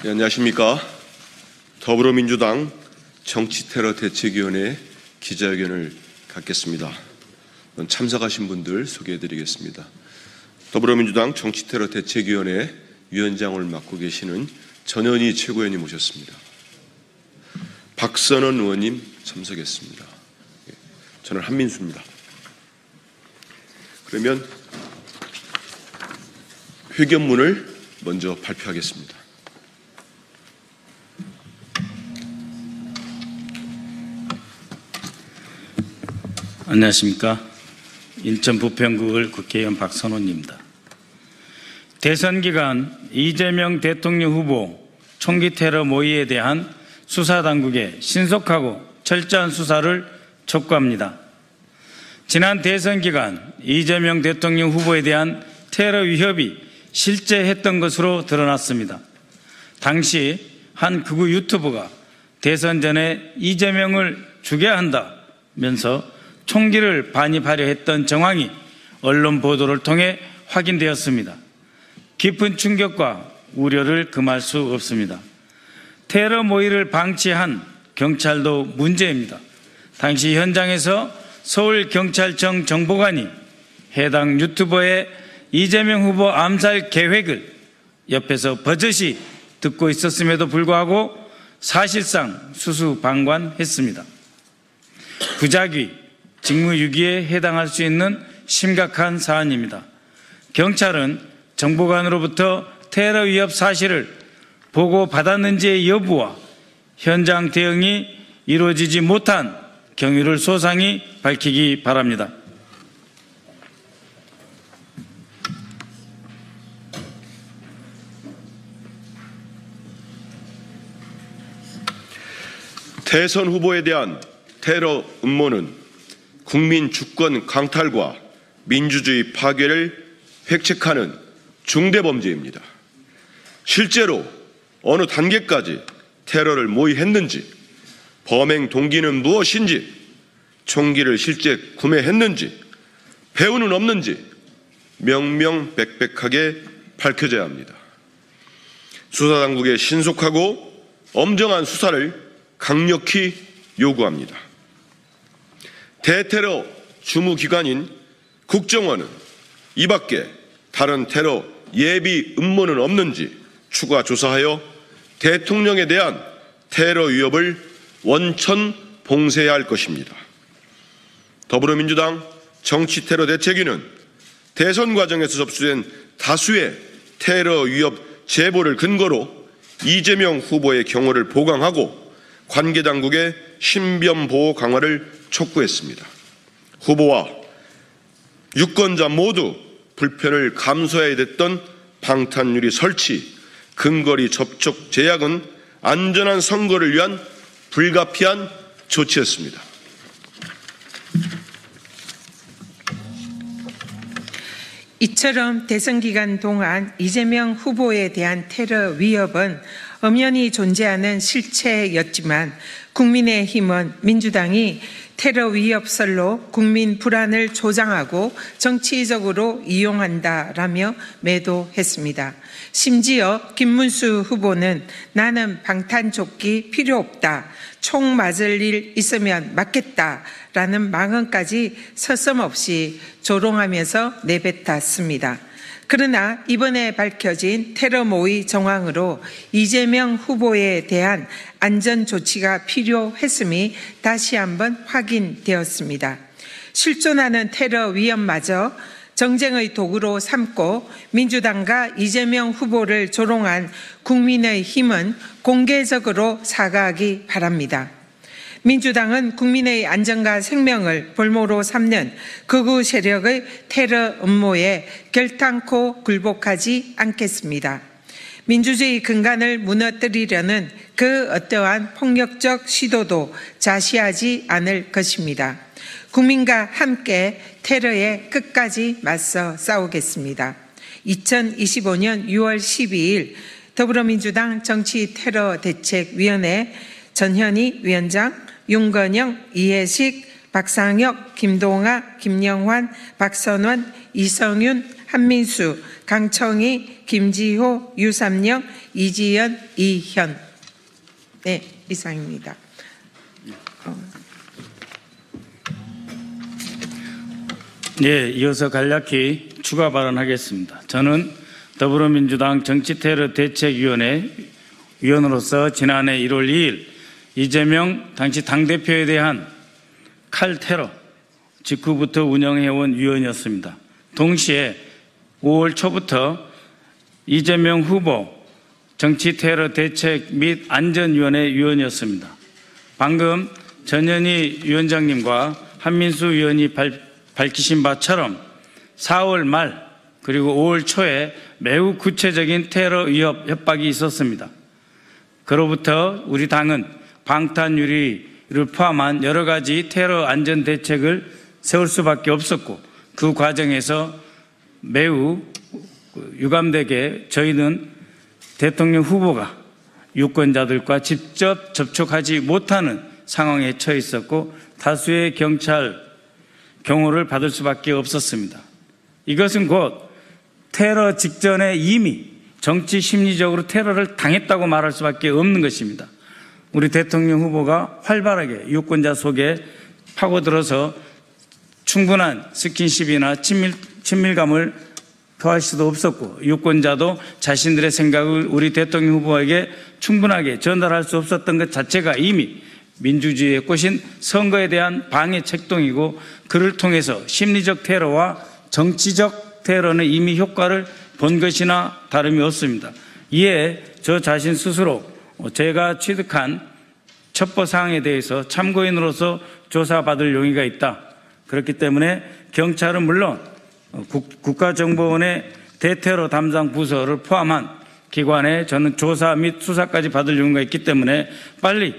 네, 안녕하십니까. 더불어민주당 정치테러 대책위원회 기자회견을 갖겠습니다. 참석하신 분들 소개해드리겠습니다. 더불어민주당 정치테러 대책위원회 위원장을 맡고 계시는 전현희 최고위원님 모셨습니다. 박선원 의원님 참석했습니다. 저는 한민수입니다. 그러면 회견문을 먼저 발표하겠습니다. 안녕하십니까. 인천 부평구을 국회의원 박선원입니다. 대선 기간 이재명 대통령 후보 총기 테러 모의에 대한 수사당국의 신속하고 철저한 수사를 촉구합니다. 지난 대선 기간 이재명 대통령 후보에 대한 테러 위협이 실제했던 것으로 드러났습니다. 당시 한 극우 유튜버가 대선 전에 이재명을 죽여야 한다면서 총기를 반입하려 했던 정황이 언론 보도를 통해 확인되었습니다. 깊은 충격과 우려를 금할 수 없습니다. 테러 모의를 방치한 경찰도 문제입니다. 당시 현장에서 서울경찰청 정보관이 해당 유튜버의 이재명 후보 암살 계획을 옆에서 버젓이 듣고 있었음에도 불구하고 사실상 수수방관했습니다. 부작위, 직무유기에 해당할 수 있는 심각한 사안입니다. 경찰은 정보관으로부터 테러 위협 사실을 보고받았는지의 여부와 현장 대응이 이루어지지 못한 경위를 소상히 밝히기 바랍니다. 대선 후보에 대한 테러 음모는 국민 주권 강탈과 민주주의 파괴를 획책하는 중대범죄입니다. 실제로 어느 단계까지 테러를 모의했는지, 범행 동기는 무엇인지, 총기를 실제 구매했는지, 배후는 없는지 명명백백하게 밝혀져야 합니다. 수사당국의 신속하고 엄정한 수사를 강력히 요구합니다. 대테러 주무기관인 국정원은 이 밖에 다른 테러 예비 음모는 없는지 추가 조사하여 대통령에 대한 테러 위협을 원천 봉쇄해야 할 것입니다. 더불어민주당 정치테러 대책위는 대선 과정에서 접수된 다수의 테러 위협 제보를 근거로 이재명 후보의 경호를 보강하고 관계당국의 신변보호 강화를 촉구했습니다. 후보와 유권자 모두 불편을 감수해야 됐던 방탄유리 설치, 근거리 접촉 제약은 안전한 선거를 위한 불가피한 조치였습니다. 이처럼 대선 기간 동안 이재명 후보에 대한 테러 위협은 엄연히 존재하는 실체였지만 국민의힘은 민주당이 테러 위협설로 국민 불안을 조장하고 정치적으로 이용한다라며 매도했습니다. 심지어 김문수 후보는 나는 방탄조끼 필요 없다, 총 맞을 일 있으면 맞겠다라는 망언까지 서슴없이 조롱하면서 내뱉었습니다. 그러나 이번에 밝혀진 테러 모의 정황으로 이재명 후보에 대한 안전 조치가 필요했음이 다시 한번 확인되었습니다. 실존하는 테러 위협마저 정쟁의 도구로 삼고 민주당과 이재명 후보를 조롱한 국민의힘은 공개적으로 사과하기 바랍니다. 민주당은 국민의 안전과 생명을 볼모로 삼는 극우 세력의 테러 음모에 결탄코 굴복하지 않겠습니다. 민주주의 근간을 무너뜨리려는 그 어떠한 폭력적 시도도 자시하지 않을 것입니다. 국민과 함께 테러에 끝까지 맞서 싸우겠습니다. 2025년 6월 12일 더불어민주당 정치테러대책위원회 전현희 위원장, 윤건영, 이해식, 박상혁, 김동아, 김영환, 박선원, 이성윤, 한민수, 강청희, 김지호, 유삼영, 이지연, 이현. 네, 이상입니다. 네, 이어서 간략히 추가 발언하겠습니다. 저는 더불어민주당 정치테러 대책위원회 위원으로서 지난해 1월 2일 이재명 당시 당대표에 대한 칼테러 직후부터 운영해온 위원이었습니다. 동시에 5월 초부터 이재명 후보 정치테러 대책 및 안전위원회 위원이었습니다. 방금 전현희 위원장님과 한민수 위원이 밝히신 바처럼 4월 말 그리고 5월 초에 매우 구체적인 테러 위협 협박이 있었습니다. 그로부터 우리 당은 방탄유리를 포함한 여러 가지 테러 안전 대책을 세울 수밖에 없었고 그 과정에서 매우 유감되게 저희는 대통령 후보가 유권자들과 직접 접촉하지 못하는 상황에 처해 있었고 다수의 경찰 경호를 받을 수밖에 없었습니다. 이것은 곧 테러 직전에 이미 정치 심리적으로 테러를 당했다고 말할 수밖에 없는 것입니다. 우리 대통령 후보가 활발하게 유권자 속에 파고들어서 충분한 스킨십이나 친밀감을 표할 수도 없었고 유권자도 자신들의 생각을 우리 대통령 후보에게 충분하게 전달할 수 없었던 것 자체가 이미 민주주의의 꽃인 선거에 대한 방해 책동이고 그를 통해서 심리적 테러와 정치적 테러는 이미 효과를 본 것이나 다름이 없습니다. 이에 저 자신 스스로 제가 취득한 첩보사항에 대해서 참고인으로서 조사받을 용의가 있다. 그렇기 때문에 경찰은 물론 국가정보원의 대테러 담당 부서를 포함한 기관에 저는 조사 및 수사까지 받을 용의가 있기 때문에 빨리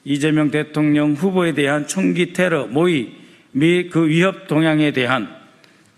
이재명 대통령 후보에 대한 총기 테러 모의 및 그 위협 동향에 대한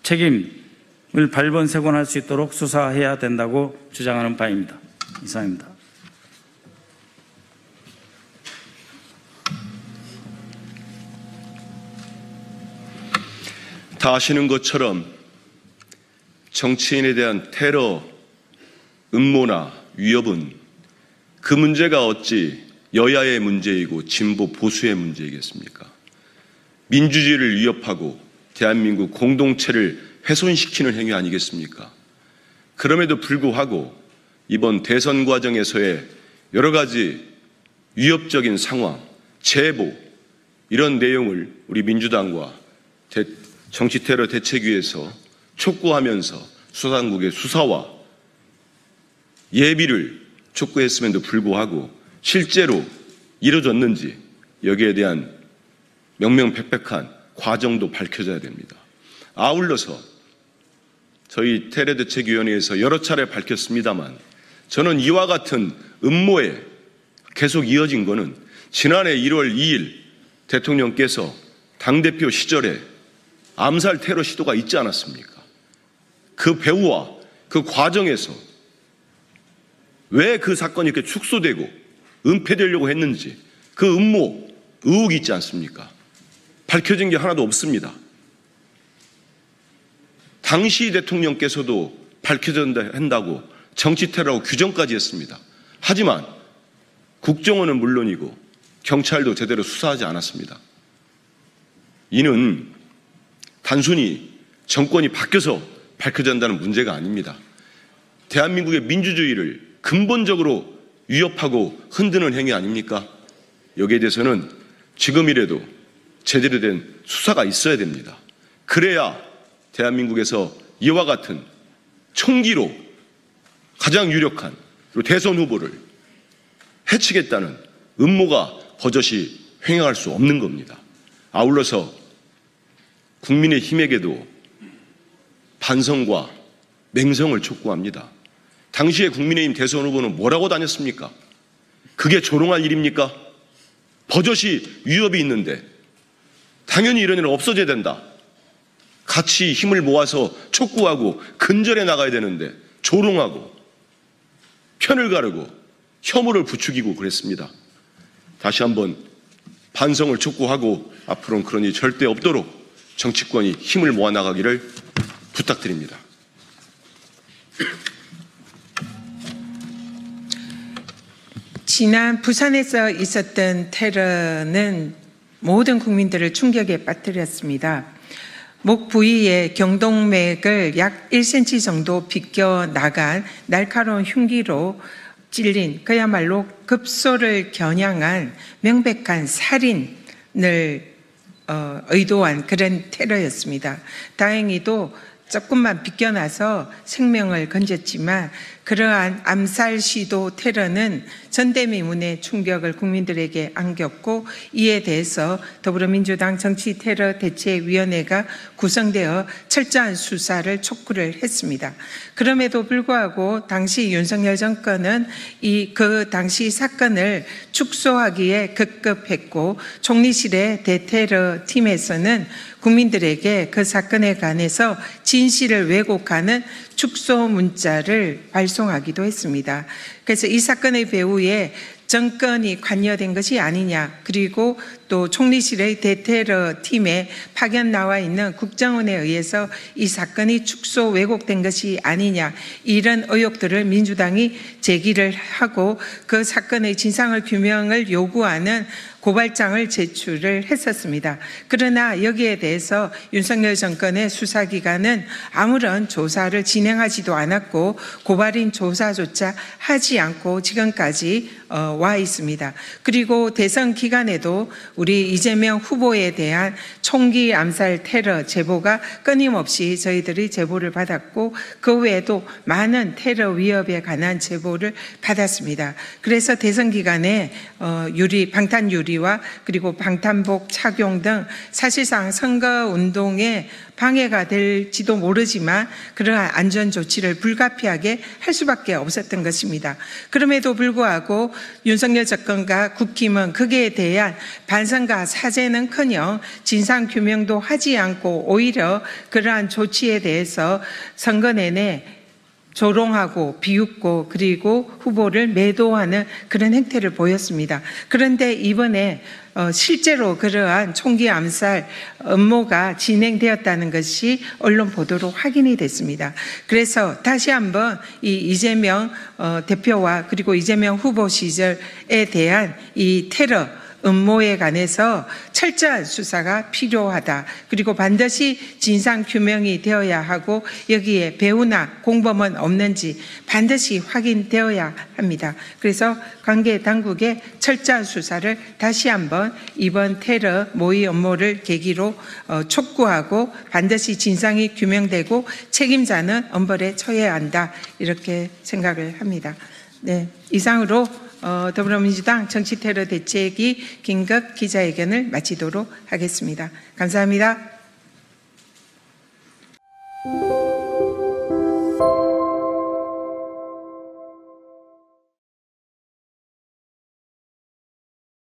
책임을 발본색원할 수 있도록 수사해야 된다고 주장하는 바입니다. 이상입니다. 다 아시는 것처럼 정치인에 대한 테러, 음모나 위협은 그 문제가 어찌 여야의 문제이고 진보 보수의 문제이겠습니까? 민주주의를 위협하고 대한민국 공동체를 훼손시키는 행위 아니겠습니까? 그럼에도 불구하고 이번 대선 과정에서의 여러 가지 위협적인 상황, 제보 이런 내용을 우리 민주당과 정치테러 대책위에서 촉구하면서 수사당국의 수사와 예비를 촉구했음에도 불구하고 실제로 이루어졌는지 여기에 대한 명명백백한 과정도 밝혀져야 됩니다. 아울러서 저희 테러대책위원회에서 여러 차례 밝혔습니다만 저는 이와 같은 음모에 계속 이어진 것은 지난해 1월 2일 대통령께서 당대표 시절에 암살 테러 시도가 있지 않았습니까? 그 배후와 그 과정에서 왜 그 사건이 이렇게 축소되고 은폐되려고 했는지 그 음모, 의혹이 있지 않습니까? 밝혀진 게 하나도 없습니다. 당시 대통령께서도 밝혀진다 한다고 정치테러라고 규정까지 했습니다. 하지만 국정원은 물론이고 경찰도 제대로 수사하지 않았습니다. 이는 단순히 정권이 바뀌어서 밝혀진다는 문제가 아닙니다. 대한민국의 민주주의를 근본적으로 위협하고 흔드는 행위 아닙니까? 여기에 대해서는 지금이라도 제대로 된 수사가 있어야 됩니다. 그래야 대한민국에서 이와 같은 총기로 가장 유력한 그리고 대선 후보를 해치겠다는 음모가 버젓이 횡행할 수 없는 겁니다. 아울러서 국민의힘에게도 반성과 맹성을 촉구합니다. 당시에 국민의힘 대선 후보는 뭐라고 다녔습니까? 그게 조롱할 일입니까? 버젓이 위협이 있는데 당연히 이런 일은 없어져야 된다. 같이 힘을 모아서 촉구하고 근절해 나가야 되는데 조롱하고 편을 가르고 혐오를 부추기고 그랬습니다. 다시 한번 반성을 촉구하고 앞으로는 그런 일이 절대 없도록 정치권이 힘을 모아 나가기를 부탁드립니다. 지난 부산에서 있었던 테러는 모든 국민들을 충격에 빠뜨렸습니다. 목 부위의 경동맥을 약 1cm 정도 비껴나간 날카로운 흉기로 찔린 그야말로 급소를 겨냥한 명백한 살인을 의도한 그런 테러였습니다. 다행히도 조금만 비껴나서 생명을 건졌지만 그러한 암살 시도 테러는 전대미문의 충격을 국민들에게 안겼고, 이에 대해서 더불어민주당 정치테러대책위원회가 구성되어 철저한 수사를 촉구를 했습니다. 그럼에도 불구하고 당시 윤석열 정권은 그 당시 사건을 축소하기에 급급했고, 총리실의 대테러 팀에서는 국민들에게 그 사건에 관해서 진실을 왜곡하는 축소 문자를 발송하기도 했습니다. 그래서 이 사건의 배후에 정권이 관여된 것이 아니냐, 그리고 또 총리실의 대테러 팀에 파견 나와 있는 국정원에 의해서 이 사건이 축소 왜곡된 것이 아니냐, 이런 의혹들을 민주당이 제기를 하고 그 사건의 진상을 규명을 요구하는 고발장을 제출을 했었습니다. 그러나 여기에 대해서 윤석열 정권의 수사기관은 아무런 조사를 진행하지도 않았고 고발인 조사조차 하지 않고 지금까지 와 있습니다. 그리고 대선 기간에도 우리 이재명 후보에 대한 총기 암살 테러 제보가 끊임없이 저희들이 제보를 받았고, 그 외에도 많은 테러 위협에 관한 제보를 받았습니다. 그래서 대선 기간에 방탄 유리와 그리고 방탄복 착용 등 사실상 선거운동에 방해가 될지도 모르지만 그러한 안전 조치를 불가피하게 할 수밖에 없었던 것입니다. 그럼에도 불구하고 윤석열 정권과 국힘은 거기에 대한 반성과 사죄는커녕 진상규명도 하지 않고 오히려 그러한 조치에 대해서 선거 내내 조롱하고 비웃고 그리고 후보를 매도하는 그런 행태를 보였습니다. 그런데 이번에 실제로 그러한 총기 암살 음모가 진행되었다는 것이 언론 보도로 확인이 됐습니다. 그래서 다시 한번 이 이재명 대표와 그리고 이재명 후보 시절에 대한 이 테러 음모에 관해서 철저한 수사가 필요하다. 그리고 반드시 진상규명이 되어야 하고 여기에 배후나 공범은 없는지 반드시 확인되어야 합니다. 그래서 관계 당국의 철저한 수사를 다시 한번 이번 테러 모의 음모를 계기로 촉구하고 반드시 진상이 규명되고 책임자는 엄벌에 처해야 한다. 이렇게 생각을 합니다. 네, 이상으로 더불어민주당 정치테러 대책위 긴급 기자회견을 마치도록 하겠습니다. 감사합니다.